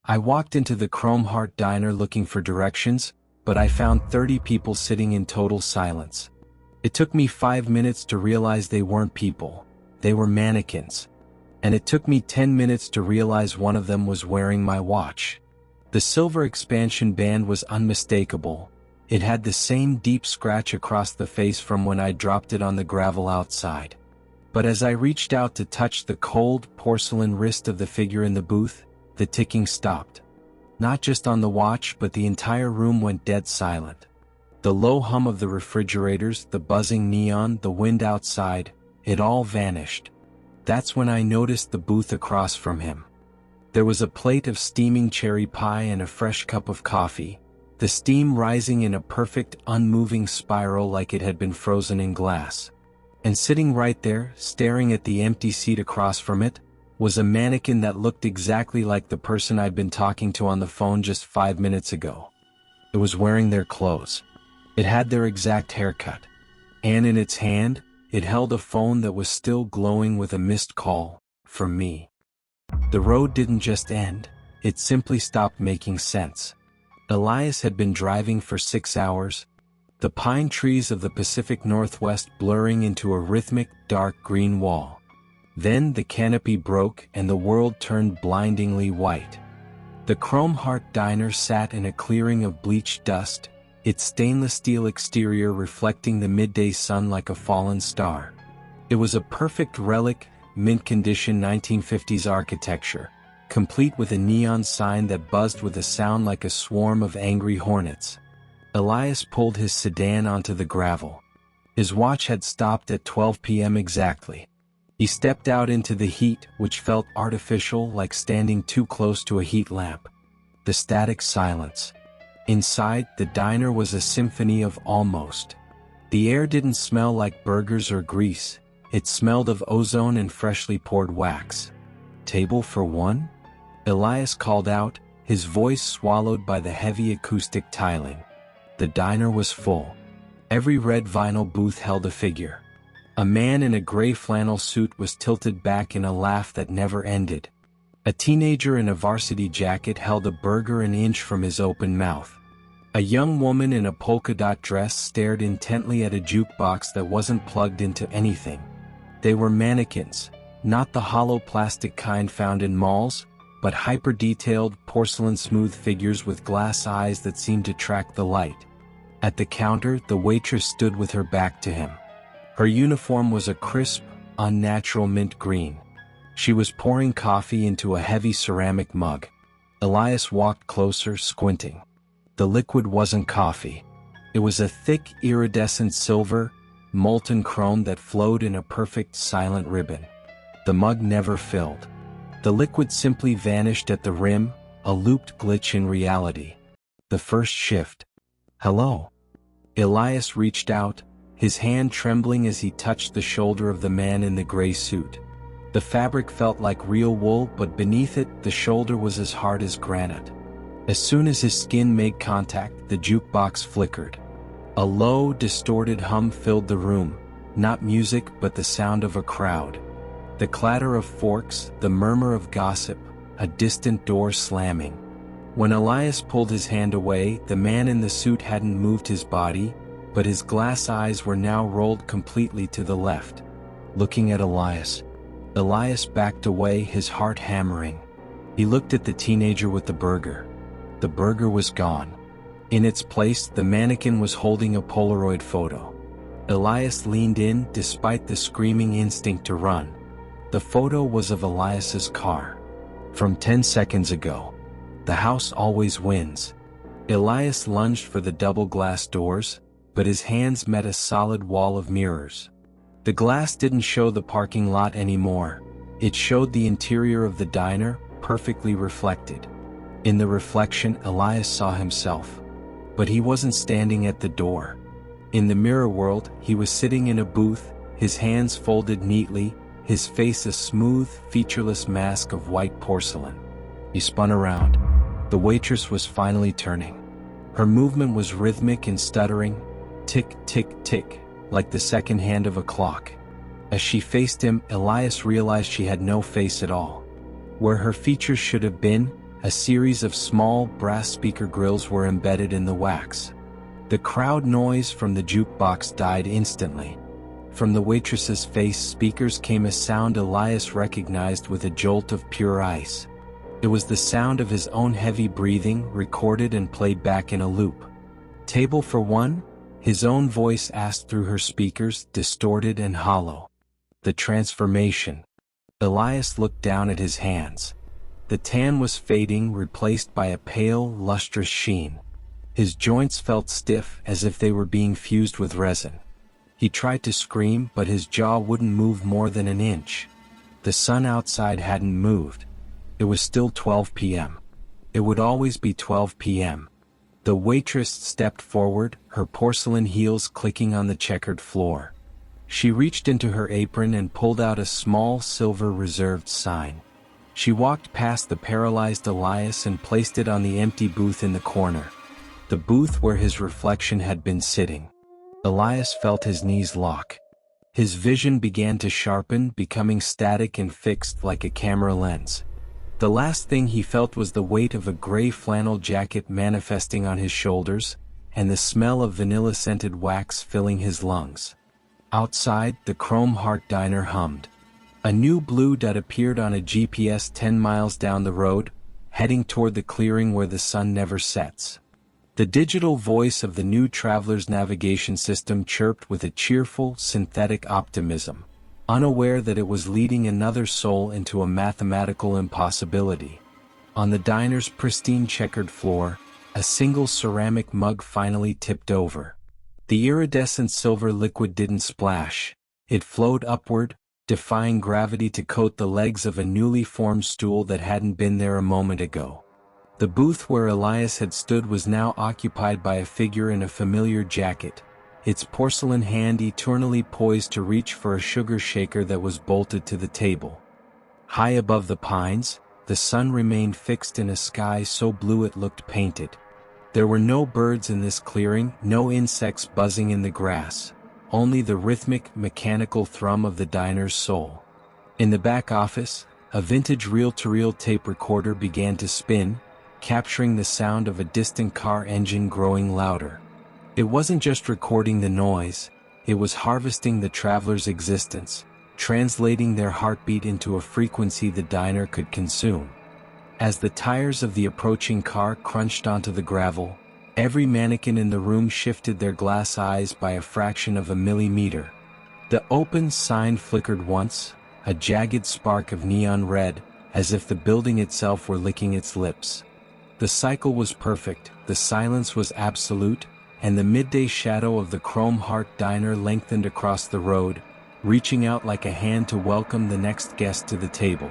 I walked into the Chrome Heart Diner looking for directions, but I found 30 people sitting in total silence. It took me 5 minutes to realize they weren't people, they were mannequins. And it took me 10 minutes to realize one of them was wearing my watch. The silver expansion band was unmistakable. It had the same deep scratch across the face from when I dropped it on the gravel outside. But as I reached out to touch the cold, porcelain wrist of the figure in the booth, the ticking stopped. Not just on the watch, but the entire room went dead silent. The low hum of the refrigerators, the buzzing neon, the wind outside, it all vanished. That's when I noticed the booth across from him. There was a plate of steaming cherry pie and a fresh cup of coffee, the steam rising in a perfect, unmoving spiral like it had been frozen in glass. And sitting right there, staring at the empty seat across from it, was a mannequin that looked exactly like the person I'd been talking to on the phone just 5 minutes ago. It was wearing their clothes. It had their exact haircut. And in its hand, it held a phone that was still glowing with a missed call, from me. The road didn't just end, it simply stopped making sense. Elias had been driving for 6 hours, the pine trees of the Pacific Northwest blurring into a rhythmic, dark green wall. Then the canopy broke and the world turned blindingly white. The Chrome Heart Diner sat in a clearing of bleached dust, its stainless steel exterior reflecting the midday sun like a fallen star. It was a perfect relic, mint-condition 1950s architecture, complete with a neon sign that buzzed with a sound like a swarm of angry hornets. Elias pulled his sedan onto the gravel. His watch had stopped at 12 p.m. exactly. He stepped out into the heat, which felt artificial, like standing too close to a heat lamp. The static silence. Inside, the diner was a symphony of almost. The air didn't smell like burgers or grease. It smelled of ozone and freshly poured wax. "Table for one?" Elias called out, his voice swallowed by the heavy acoustic tiling. The diner was full. Every red vinyl booth held a figure. A man in a gray flannel suit was tilted back in a laugh that never ended. A teenager in a varsity jacket held a burger an inch from his open mouth. A young woman in a polka dot dress stared intently at a jukebox that wasn't plugged into anything. They were mannequins, not the hollow plastic kind found in malls, but hyper-detailed, porcelain-smooth figures with glass eyes that seemed to track the light. At the counter, the waitress stood with her back to him. Her uniform was a crisp, unnatural mint green. She was pouring coffee into a heavy ceramic mug. Elias walked closer, squinting. The liquid wasn't coffee. It was a thick, iridescent silver, molten chrome that flowed in a perfect, silent ribbon. The mug never filled. The liquid simply vanished at the rim, a looped glitch in reality. The first shift. "Hello." Elias reached out, his hand trembling as he touched the shoulder of the man in the gray suit. The fabric felt like real wool, but beneath it, the shoulder was as hard as granite. As soon as his skin made contact, the jukebox flickered. A low, distorted hum filled the room, not music but the sound of a crowd. The clatter of forks, the murmur of gossip, a distant door slamming. When Elias pulled his hand away, the man in the suit hadn't moved his body, but his glass eyes were now rolled completely to the left. Looking at Elias. Elias backed away, his heart hammering. He looked at the teenager with the burger. The burger was gone. In its place, the mannequin was holding a Polaroid photo. Elias leaned in, despite the screaming instinct to run. The photo was of Elias's car. From 10 seconds ago. The house always wins. Elias lunged for the double glass doors, but his hands met a solid wall of mirrors. The glass didn't show the parking lot anymore. It showed the interior of the diner, perfectly reflected. In the reflection, Elias saw himself. But he wasn't standing at the door. In the mirror world, he was sitting in a booth, his hands folded neatly, his face a smooth, featureless mask of white porcelain. He spun around. The waitress was finally turning. Her movement was rhythmic and stuttering, tick, tick, tick, like the second hand of a clock. As she faced him, Elias realized she had no face at all. Where her features should have been, A series of small, brass speaker grills were embedded in the wax. The crowd noise from the jukebox died instantly. From the waitress's face speakers came a sound Elias recognized with a jolt of pure ice. It was the sound of his own heavy breathing, recorded and played back in a loop. "Table for one?" His own voice asked through her speakers, distorted and hollow. The transformation. Elias looked down at his hands. The tan was fading, replaced by a pale, lustrous sheen. His joints felt stiff, as if they were being fused with resin. He tried to scream, but his jaw wouldn't move more than an inch. The sun outside hadn't moved. It was still 12 p.m. It would always be 12 p.m. The waitress stepped forward, her porcelain heels clicking on the checkered floor. She reached into her apron and pulled out a small silver reserved sign. She walked past the paralyzed Elias and placed it on the empty booth in the corner. The booth where his reflection had been sitting. Elias felt his knees lock. His vision began to sharpen, becoming static and fixed like a camera lens. The last thing he felt was the weight of a gray flannel jacket manifesting on his shoulders, and the smell of vanilla-scented wax filling his lungs. Outside, the Chrome Heart Diner hummed. A new blue dot appeared on a GPS 10 miles down the road, heading toward the clearing where the sun never sets. The digital voice of the new traveler's navigation system chirped with a cheerful, synthetic optimism, unaware that it was leading another soul into a mathematical impossibility. On the diner's pristine checkered floor, a single ceramic mug finally tipped over. The iridescent silver liquid didn't splash. It flowed upward, defying gravity to coat the legs of a newly formed stool that hadn't been there a moment ago. The booth where Elias had stood was now occupied by a figure in a familiar jacket, its porcelain hand eternally poised to reach for a sugar shaker that was bolted to the table. High above the pines, the sun remained fixed in a sky so blue it looked painted. There were no birds in this clearing, no insects buzzing in the grass. Only the rhythmic, mechanical thrum of the diner's soul. In the back office, a vintage reel-to-reel tape recorder began to spin, capturing the sound of a distant car engine growing louder. It wasn't just recording the noise, it was harvesting the traveler's existence, translating their heartbeat into a frequency the diner could consume. As the tires of the approaching car crunched onto the gravel, every mannequin in the room shifted their glass eyes by a fraction of a millimeter. The open sign flickered once, a jagged spark of neon red, as if the building itself were licking its lips. The cycle was perfect, the silence was absolute, and the midday shadow of the Chrome Heart Diner lengthened across the road, reaching out like a hand to welcome the next guest to the table.